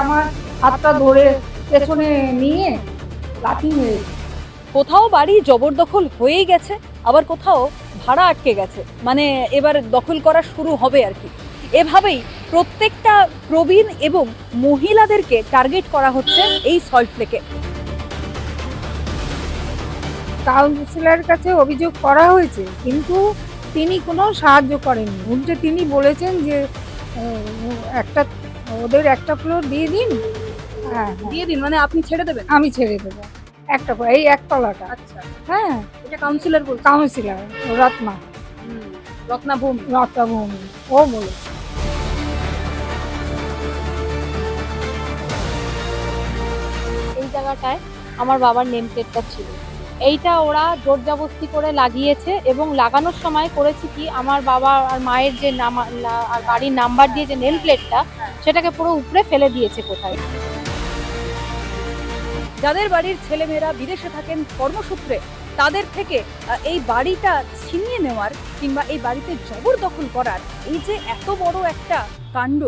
আমার হাতটা ধরে পেছনে নিয়ে লাথি মেরেছে। কোথাও বাড়ি জবরদখল হয়েই গেছে, আবার কোথাও ভাড়া আটকে গেছে, মানে এবার দখল করা শুরু হবে আর কি। এভাবেই প্রত্যেকটা প্রবীণ এবং মহিলাদেরকে টার্গেট করা হচ্ছে এই সল্টলেকে। কাউন্সিলরের কাছে অভিযোগ করা হয়েছে, কিন্তু তিনি কোনো সাহায্য করেননি। উল্টে তিনি বলেছেন যে একটা ওদের একটা ফ্লোর দিয়ে দিন। হ্যাঁ, দিয়ে দিন মানে আপনি ছেড়ে দেবেন? আমি ছেড়ে দেবো একটা এই একতলাটা। আচ্ছা, হ্যাঁ, এটা কাউন্সিলর বলছে? কাউন্সিলর রত্না রত্না ভূমি। রত্নাভূমি ও বলেছে। এই জায়গাটায় আমার বাবার নেম প্লেটটা ছিল, এইটা ওরা জোর জবরদস্তি করে লাগিয়েছে এবং লাগানোর সময় করেছে কি আমার বাবা আর মায়ের যে আর গাড়ির নাম্বার দিয়ে যে নেম প্লেটটা সেটাকে পুরো উপরে ফেলে দিয়েছে কোথায়। যাদের বাড়ির ছেলেমেয়েরা বিদেশে থাকেন কর্মসূত্রে, তাদের থেকে এই বাড়িটা ছিনিয়ে নেওয়ার কিংবা এই বাড়িতে জবরদখল করার এই যে এত বড় একটা কাণ্ড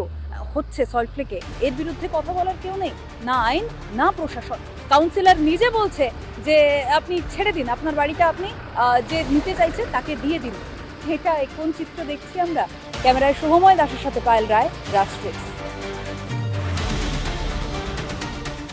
হচ্ছে সল্টলেকে, এর বিরুদ্ধে কথা বলার কেউ নেই, না আইন না প্রশাসন। কাউন্সিলর নিজে বলছে যে আপনি ছেড়ে দিন, আপনার বাড়িটা আপনি যে নিতে চাইছে তাকে দিয়ে দিন। এটা কোন চিত্র দেখছি আমরা? ক্যামেরায় শুভময় দাসের সাথে পায়েল রায়, রাষ্ট্র।